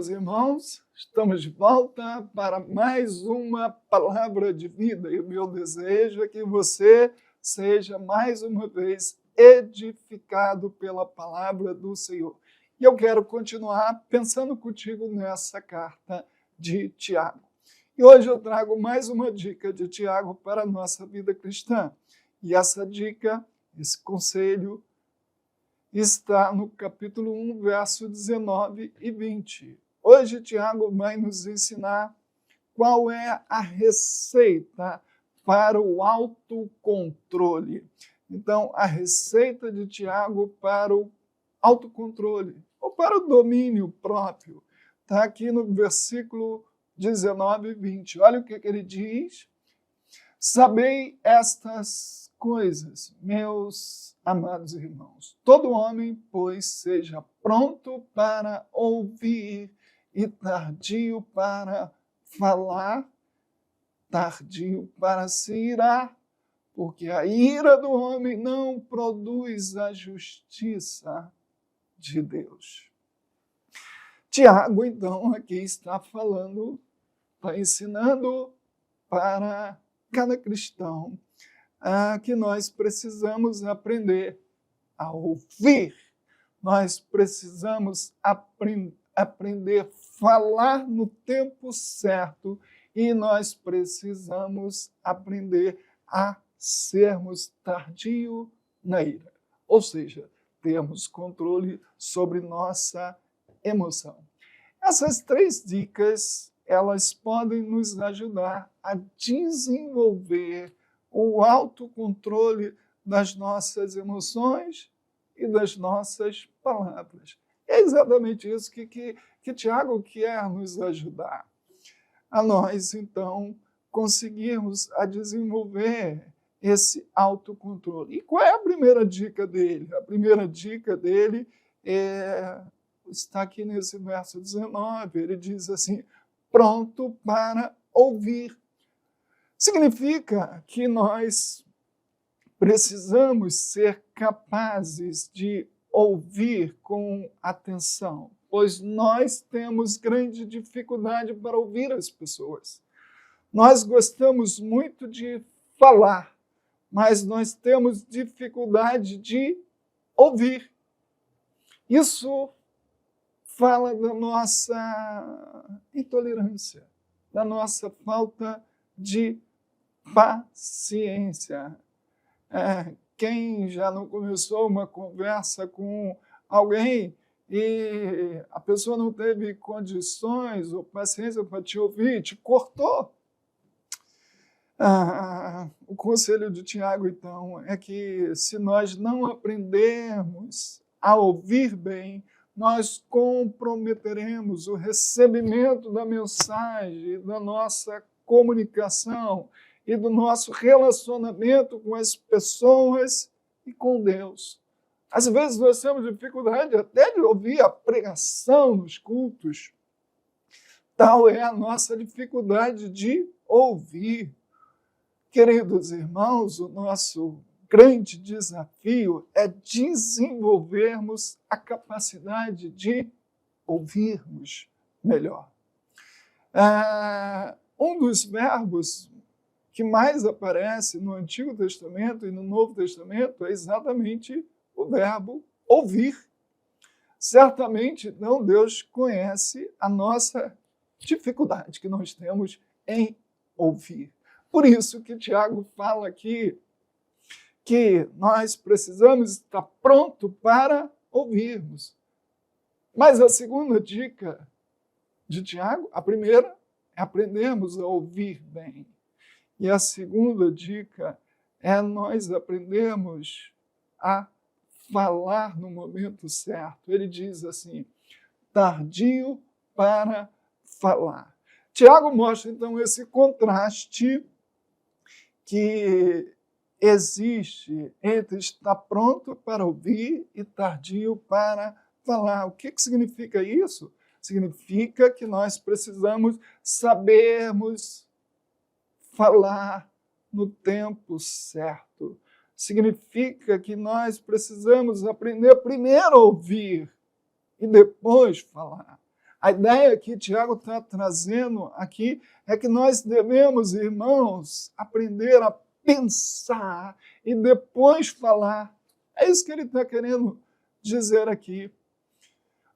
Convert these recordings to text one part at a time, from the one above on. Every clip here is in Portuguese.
meus irmãos, estamos de volta para mais uma palavra de vida e o meu desejo é que você seja mais uma vez edificado pela palavra do Senhor. E eu quero continuar pensando contigo nessa carta de Tiago. E hoje eu trago mais uma dica de Tiago para a nossa vida cristã. E essa dica, esse conselho, está no capítulo 1, verso 19 e 20. Hoje, Tiago vai nos ensinar qual é a receita para o autocontrole. Então, a receita de Tiago para o autocontrole, ou para o domínio próprio, está aqui no versículo 19 e 20. Olha o que ele diz. Sabei estas coisas, meus amados irmãos. Todo homem, pois, seja pronto para ouvir e tardio para falar, tardio para se irar, porque a ira do homem não produz a justiça de Deus. Tiago, então, aqui está falando, está ensinando para cada cristão que nós precisamos aprender a ouvir, nós precisamos aprender a falar no tempo certo e nós precisamos aprender a sermos tardio na ira, ou seja, termos controle sobre nossa emoção. Essas três dicas, elas podem nos ajudar a desenvolver o autocontrole das nossas emoções e das nossas palavras. É exatamente isso que Tiago quer nos ajudar. A nós, então, conseguirmos a desenvolver esse autocontrole. E qual é a primeira dica dele? A primeira dica dele está aqui nesse verso 19. Ele diz assim, pronto para ouvir. Significa que nós precisamos ser capazes de ouvir com atenção, pois nós temos grande dificuldade para ouvir as pessoas. Nós gostamos muito de falar, mas nós temos dificuldade de ouvir. Isso fala da nossa intolerância, da nossa falta de paciência. Quem já não começou uma conversa com alguém e a pessoa não teve condições ou paciência para te ouvir, te cortou? O conselho de Tiago, então, é que se nós não aprendermos a ouvir bem, nós comprometeremos o recebimento da mensagem, da nossa comunicação e do nosso relacionamento com as pessoas e com Deus. Às vezes nós temos dificuldade até de ouvir a pregação nos cultos. Tal é a nossa dificuldade de ouvir. Queridos irmãos, o nosso grande desafio é desenvolvermos a capacidade de ouvirmos melhor. Um dos verbos que mais aparece no Antigo Testamento e no Novo Testamento é exatamente o verbo ouvir. Certamente, então, Deus conhece a nossa dificuldade que nós temos em ouvir. Por isso que Tiago fala aqui que nós precisamos estar pronto para ouvirmos. Mas a segunda dica de Tiago, a primeira, é aprendermos a ouvir bem. E a segunda dica é nós aprendermos a falar no momento certo. Ele diz assim, tardio para falar. Tiago mostra, então, esse contraste que existe entre estar pronto para ouvir e tardio para falar. O que significa isso? Significa que nós precisamos sabermos falar no tempo certo. Significa que nós precisamos aprender primeiro a ouvir e depois falar. A ideia que Tiago está trazendo aqui é que nós devemos, irmãos, aprender a pensar e depois falar. É isso que ele está querendo dizer aqui.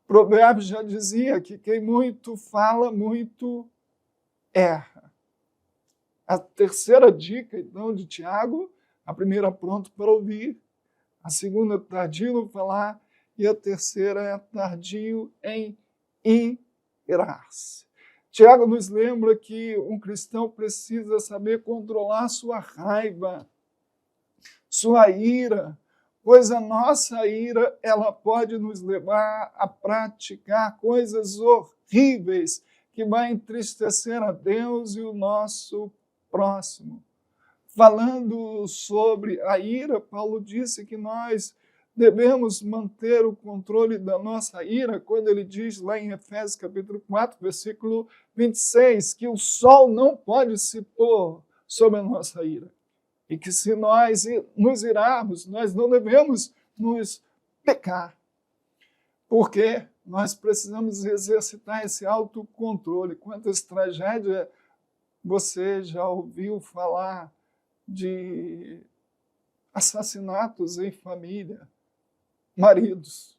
Provérbios já dizia que quem muito fala, muito erra. A terceira dica, então, de Tiago, a primeira, pronto para ouvir, a segunda, tardio no falar, e a terceira é tardio em irar-se. Tiago nos lembra que um cristão precisa saber controlar sua raiva, sua ira, pois a nossa ira ela pode nos levar a praticar coisas horríveis que vai entristecer a Deus e o nosso próximo. Falando sobre a ira, Paulo disse que nós devemos manter o controle da nossa ira, quando ele diz lá em Efésios capítulo 4, versículo 26, que o sol não pode se pôr sobre a nossa ira. E que se nós nos irarmos, nós não devemos nos pecar. Porque nós precisamos exercitar esse autocontrole. Quantas tragédias você já ouviu falar de assassinatos em família? Maridos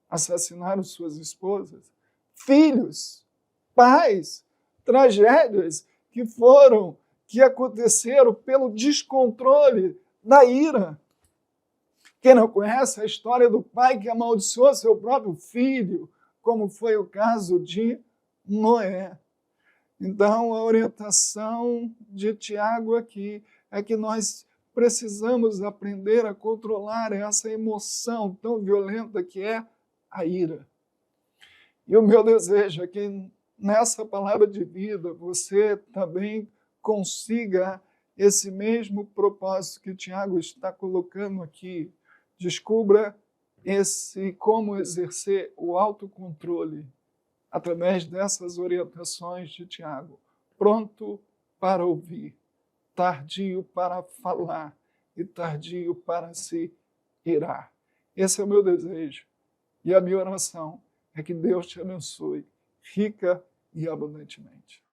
assassinaram suas esposas, filhos, pais, tragédias que aconteceram pelo descontrole da ira. Quem não conhece a história do pai que amaldiçoou seu próprio filho, como foi o caso de Noé. Então, a orientação de Tiago aqui é que nós precisamos aprender a controlar essa emoção tão violenta que é a ira. E o meu desejo é que nessa palavra de vida você também consiga esse mesmo propósito que Tiago está colocando aqui. Descubra como exercer o autocontrole através dessas orientações de Tiago. Pronto para ouvir, tardio para falar e tardio para se irar. Esse é o meu desejo. E a minha oração é que Deus te abençoe rica e abundantemente.